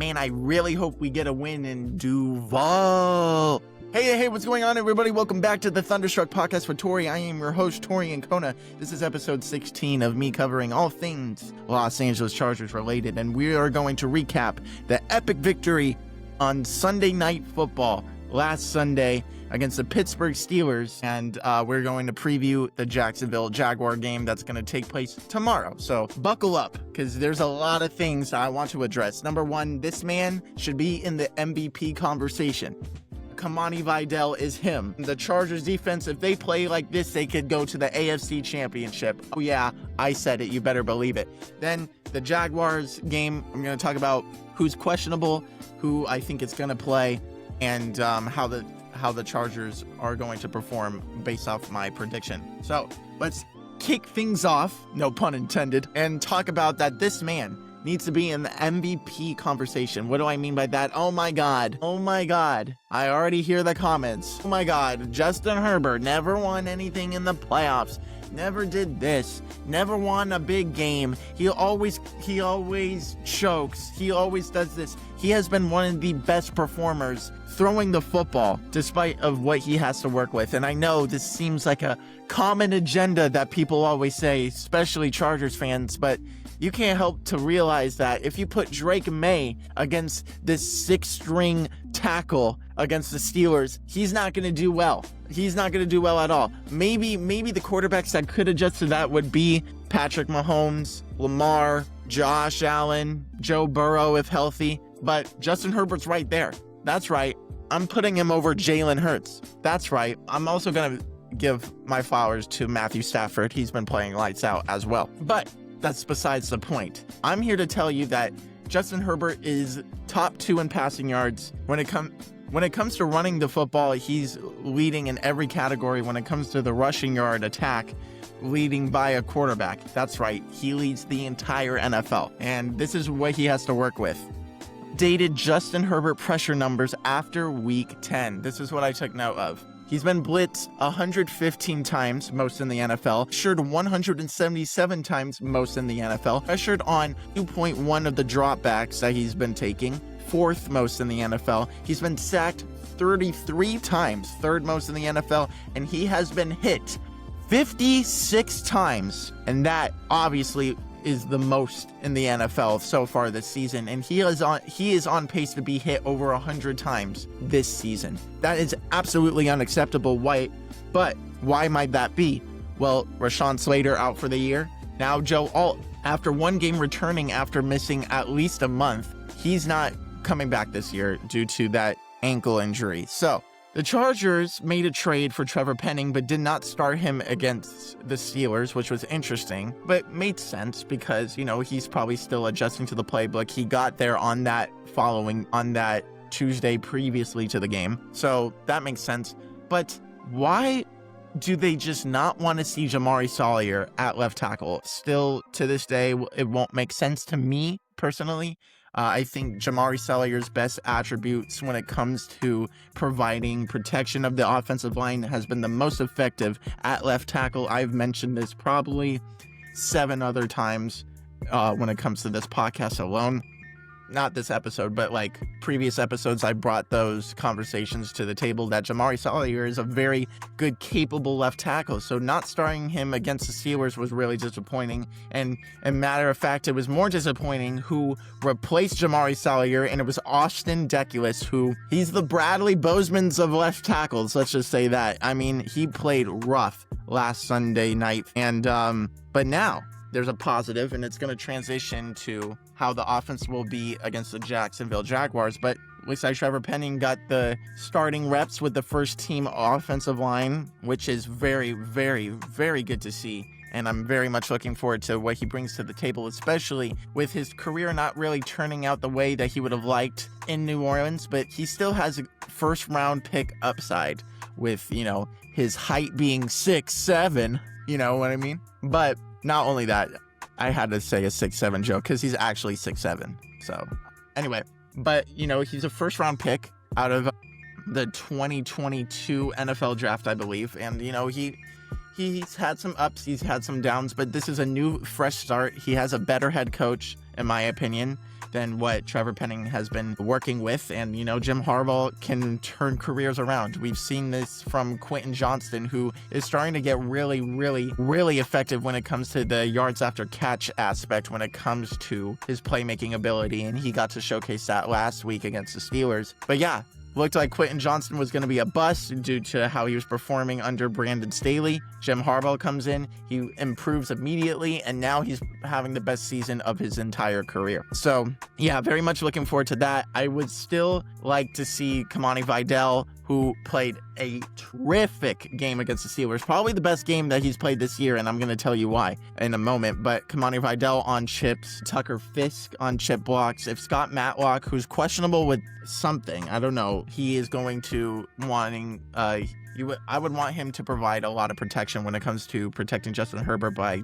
man, I really hope we get a win in Duval. Hey, what's going on, everybody? Welcome back to the Thunderstruck Podcast with Tori. I am your host, Tori Ancona. This is episode 16 of me covering all things Los Angeles Chargers related, and we are going to recap the epic victory on Sunday Night Football last Sunday against the Pittsburgh Steelers, and we're going to preview the Jacksonville Jaguar game that's going to take place tomorrow. So buckle up, because there's a lot of things I want to address. Number one, this man should be in the MVP conversation. Kamani Vidal is him. The Chargers defense, if they play like this, they could go to the AFC Championship. Oh yeah, I said it, you better believe it. Then the Jaguars game, I'm going to talk about who's questionable, who I think is going to play, and how the Chargers are going to perform based off my prediction. So let's kick things off, no pun intended, and talk about that this man needs to be in the MVP conversation. What do I mean by that? Oh my God. I already hear the comments. Oh my God, Justin Herbert never won anything in the playoffs. Never did this. Never won a big game. He always chokes. He always does this. He has been one of the best performers throwing the football despite of what he has to work with. And I know this seems like a common agenda that people always say, especially Chargers fans, but you can't help to realize that if you put Drake May against this six-string tackle against the Steelers, he's not going to do well. He's not going to do well at all. Maybe the quarterbacks that could adjust to that would be Patrick Mahomes, Lamar, Josh Allen, Joe Burrow if healthy. But Justin Herbert's right there. That's right. I'm putting him over Jalen Hurts. That's right. I'm also going to give my flowers to Matthew Stafford. He's been playing lights out as well. But that's besides the point. I'm here to tell you that Justin Herbert is top 2 in passing yards. When it comes to running the football, he's leading in every category. When it comes to the rushing yard attack, leading by a quarterback. That's right. He leads the entire NFL. And this is what he has to work with. Dated Justin Herbert pressure numbers after week 10. This is what I took note of. He's been blitzed 115 times, most in the NFL. Pressured 177 times, most in the NFL. Pressured on 2.1 of the dropbacks that he's been taking, 4th most in the NFL. He's been sacked 33 times, 3rd most in the NFL. And he has been hit 56 times. And that obviously is the most in the NFL so far this season, and he is on pace to be hit over 100 times this season. That is absolutely unacceptable. But why might that be? Well, Rashawn Slater out for the year. Now Joe Alt, after one game returning after missing at least a month, he's not coming back this year due to that ankle injury. So the Chargers made a trade for Trevor Penning, but did not start him against the Steelers, which was interesting, but made sense because, he's probably still adjusting to the playbook. He got there on that Tuesday previously to the game. So that makes sense. But why do they just not want to see Jamari Salyer at left tackle? Still to this day, it won't make sense to me personally. I think Jamari Salyer's best attributes when it comes to providing protection of the offensive line has been the most effective at left tackle. I've mentioned this probably 7 other times when it comes to this podcast alone. Not this episode, but like previous episodes, I brought those conversations to the table that Jamari Salyer is a very good, capable left tackle. So not starting him against the Steelers was really disappointing. And matter of fact, it was more disappointing who replaced Jamari Salyer, and it was Austin Deculus, who he's the Bradley Bozeman's of left tackles. Let's just say that. I mean, he played rough last Sunday night. And but now there's a positive, and it's going to transition to how the offense will be against the Jacksonville Jaguars. But looks like Trevor Penning got the starting reps with the first team offensive line, which is very, very, very good to see. And I'm very much looking forward to what he brings to the table, especially with his career not really turning out the way that he would have liked in New Orleans. But he still has a first-round pick upside with, his height being 6'7", you know what I mean? But not only that, I had to say a 6'7" joke because he's actually 6'7". So anyway, but he's a first round pick out of the 2022 NFL draft, I believe. And he's had some ups, he's had some downs, but this is a new fresh start. He has a better head coach, in my opinion, than what Trevor Penning has been working with. And, Jim Harbaugh can turn careers around. We've seen this from Quentin Johnston, who is starting to get really, really, really effective when it comes to the yards after catch aspect, when it comes to his playmaking ability. And he got to showcase that last week against the Steelers. But yeah, looked like Quentin Johnston was going to be a bust due to how he was performing under Brandon Staley. Jim Harbaugh comes in, he improves immediately, and now he's having the best season of his entire career. So, yeah, very much looking forward to that. I would still like to see Kamani Vidal, who played a terrific game against the Steelers, probably the best game that he's played this year, and I'm going to tell you why in a moment. But Kamani Vidal on chips, Tucker Fisk on chip blocks. If Scott Matlock, who's questionable with something, I don't know, he is going to I would want him to provide a lot of protection when it comes to protecting Justin Herbert by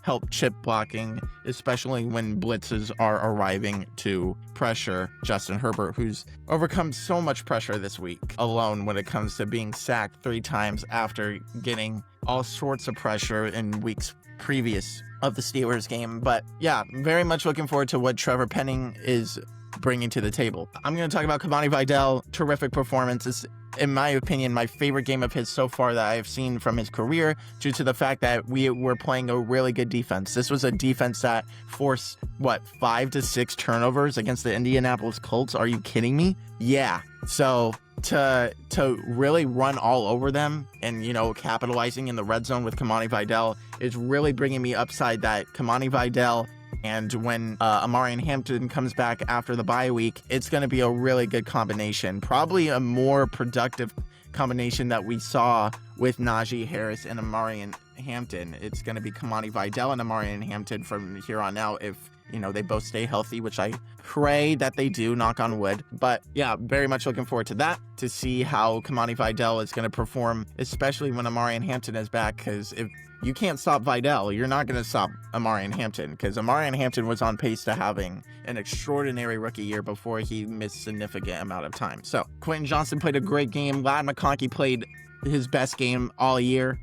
help chip blocking, especially when blitzes are arriving to pressure Justin Herbert, who's overcome so much pressure this week alone when it comes to being sacked 3 times after getting all sorts of pressure in weeks previous of the Steelers game. But yeah, very much looking forward to what Trevor Penning is bringing to the table. I'm going to talk about Kamani Vidal. Terrific performance. It's, in my opinion, my favorite game of his so far that I've seen from his career, due to the fact that we were playing a really good defense. This was a defense that forced, 5 to 6 turnovers against the Indianapolis Colts. Are you kidding me? Yeah. So to really run all over them and, capitalizing in the red zone with Kamani Vidal is really bringing me upside that Kamani Vidal, and when Amarian Hampton comes back after the bye week, it's going to be a really good combination. Probably a more productive combination that we saw with Najee Harris and Amarian Hampton. It's going to be Kamani Vidal and Amarian Hampton from here on out if, they both stay healthy, which I pray that they do, knock on wood. But yeah, very much looking forward to that, to see how Kamani Vidal is going to perform, especially when Amarian Hampton is back, because if you can't stop Vidal, you're not going to stop Amarian Hampton, because Amarian Hampton was on pace to having an extraordinary rookie year before he missed a significant amount of time. So Quentin Johnston played a great game. Ladd McConkey played his best game all year.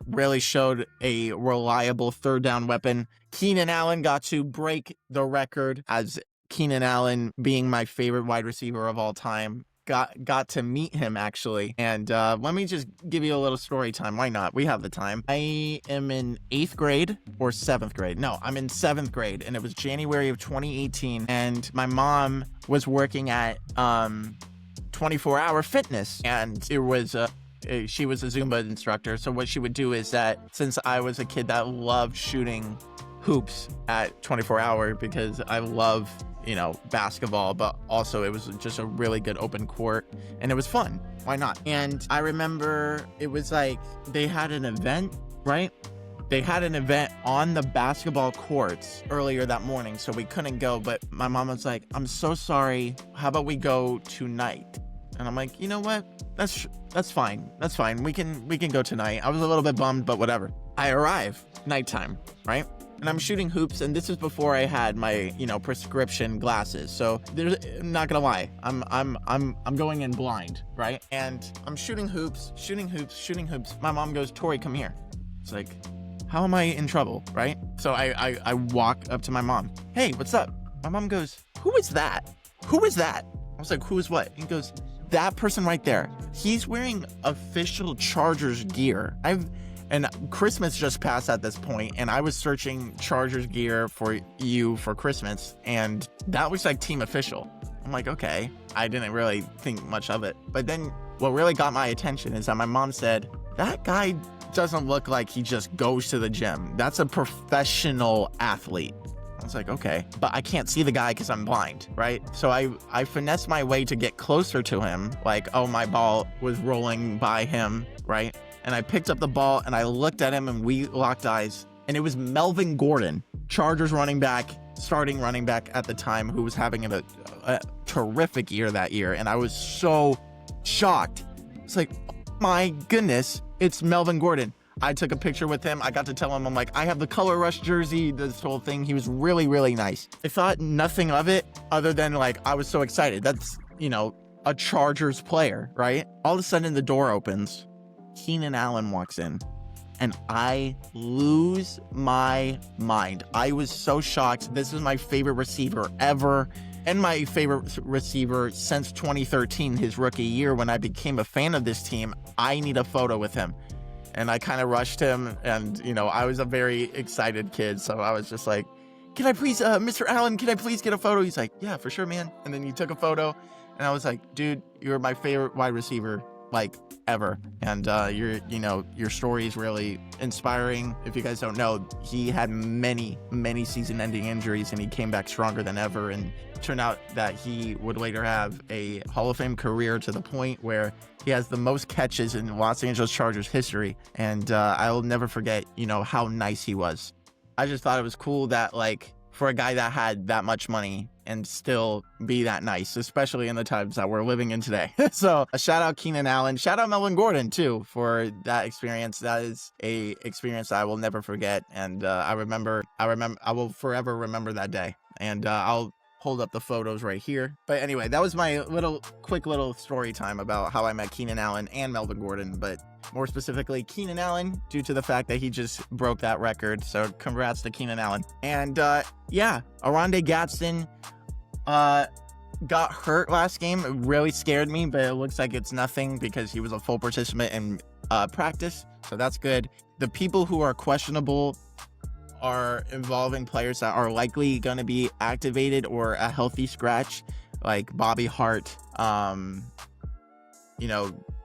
Really showed a reliable third down weapon. Keenan Allen got to break the record, as Keenan Allen being my favorite wide receiver of all time. Got to meet him, actually. And let me just give you a little story time. Why not? We have the time. I am in 8th grade or 7th grade. No, I'm in 7th grade, and it was January of 2018. And my mom was working at 24-Hour Fitness, and it was she was a Zumba instructor. So what she would do is that, since I was a kid that loved shooting hoops at 24-Hour, because I love basketball, but also it was just a really good open court and it was fun. Why not? And I remember it was like they had an event, right? They had an event on the basketball courts earlier that morning, so we couldn't go. But my mom was like, "I'm so sorry. How about we go tonight?" And I'm like, "You know what? That's fine. That's fine. We can go tonight." I was a little bit bummed, but whatever. I arrive nighttime, right? And I'm shooting hoops, and this is before I had my, prescription glasses. So I'm not gonna lie, I'm going in blind, right? And I'm shooting hoops. My mom goes, "Tori, come here." It's like, how am I in trouble, right? So I walk up to my mom. "Hey, what's up?" My mom goes, "Who is that? Who is that?" I was like, "Who is what?" He goes, "That person right there. He's wearing official Chargers gear." And Christmas just passed at this point, and I was searching Chargers gear for you for Christmas, and that was like team official. I'm like, okay. I didn't really think much of it. But then what really got my attention is that my mom said, "That guy doesn't look like he just goes to the gym. That's a professional athlete." I was like, okay, but I can't see the guy because I'm blind, right? So I finessed my way to get closer to him, like, oh, my ball was rolling by him, right? And I picked up the ball and I looked at him and we locked eyes. And it was Melvin Gordon, Chargers starting running back at the time, who was having a terrific year that year. And I was so shocked. It's like, oh my goodness, it's Melvin Gordon. I took a picture with him. I got to tell him, I'm like, I have the Color Rush jersey, this whole thing. He was really, really nice. I thought nothing of it other than, like, I was so excited. That's, a Chargers player, right? All of a sudden the door opens. Keenan Allen walks in, and I lose my mind. I was so shocked. This is my favorite receiver ever, and my favorite receiver since 2013, his rookie year, when I became a fan of this team. I need a photo with him. And I kind of rushed him, and, you know, I was a very excited kid, so I was just like, can I please, Mr. Allen, can I please get a photo? He's like, yeah, for sure, man. And then he took a photo, and I was like, dude, you're my favorite wide receiver, like, ever. And your story is really inspiring. If you guys don't know, he had many season-ending injuries, and he came back stronger than ever, and it turned out that he would later have a Hall of Fame career to the point where he has the most catches in Los Angeles Chargers history. And I'll never forget, how nice he was. I just thought it was cool that, like, for a guy that had that much money and still be that nice, especially in the times that we're living in today. So a shout out Keenan Allen, shout out Melvin Gordon too for that experience. That is a experience I will never forget. And I will forever remember that day. And I'll hold up the photos right here. But anyway, that was my quick little story time about how I met Keenan Allen and Melvin Gordon, but more specifically Keenan Allen, due to the fact that he just broke that record. So congrats to Keenan Allen. And Oronde Gadsden got hurt last game. It really scared me, but it looks like it's nothing because he was a full participant in practice. So that's good. The people who are questionable are involving players that are likely going to be activated or a healthy scratch, like Bobby Hart,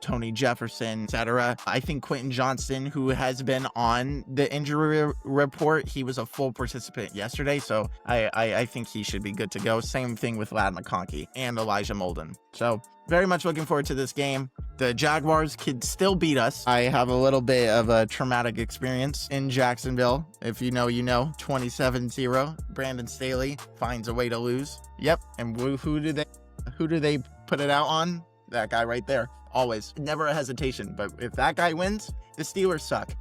Tony Jefferson, etc. I think Quentin Johnston, who has been on the injury report, he was a full participant yesterday, so I think he should be good to go. Same thing with Ladd McConkey and Elijah Molden. So very much looking forward to this game. The Jaguars could still beat us. I have a little bit of a traumatic experience in Jacksonville. If you know, 27-0. Brandon Staley finds a way to lose. Yep. And who do they put it out on? That guy right there. Always. Never a hesitation. But if that guy wins, the Steelers suck.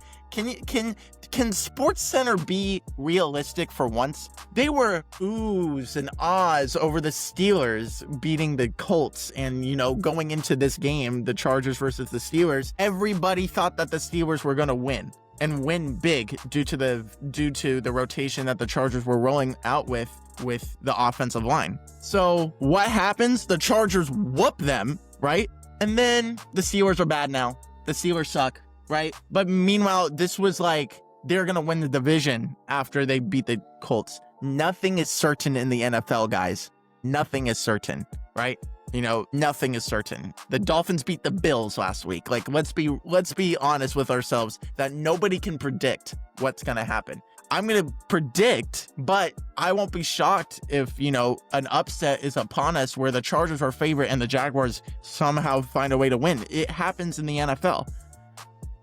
Can Sports Center be realistic for once? They were oohs and ahs over the Steelers beating the Colts, and going into this game, the Chargers versus the Steelers, everybody thought that the Steelers were going to win and win big due to the rotation that the Chargers were rolling out with the offensive line. So what happens? The Chargers whoop them, right? And then the Steelers are bad now. The Steelers suck, right? But meanwhile, this was like they're going to win the division after they beat the Colts. Nothing is certain in the NFL, guys. Nothing is certain, right? Nothing is certain. The Dolphins beat the Bills last week. Like, let's be honest with ourselves that nobody can predict what's going to happen. I'm going to predict, but I won't be shocked if, an upset is upon us where the Chargers are favorite and the Jaguars somehow find a way to win. It happens in the NFL.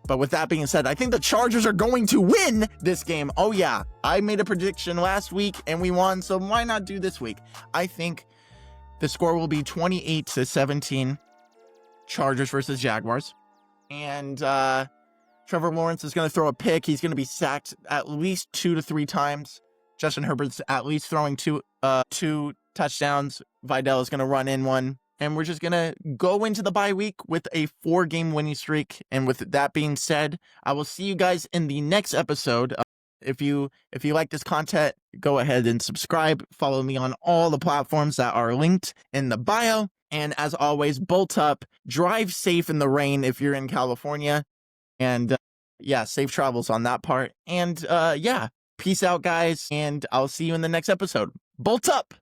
But with that being said, I think the Chargers are going to win this game. Oh yeah, I made a prediction last week and we won, so why not do this week? I think the score will be 28-17, Chargers versus Jaguars. And Trevor Lawrence is going to throw a pick. He's going to be sacked at least 2 to 3 times. Justin Herbert's at least throwing two touchdowns. Vidal is going to run in one. And we're just going to go into the bye week with a 4-game winning streak. And with that being said, I will see you guys in the next episode. If you like this content, go ahead and subscribe. Follow me on all the platforms that are linked in the bio. And as always, bolt up, drive safe in the rain if you're in California. And safe travels on that part. And peace out, guys. And I'll see you in the next episode. Bolt up!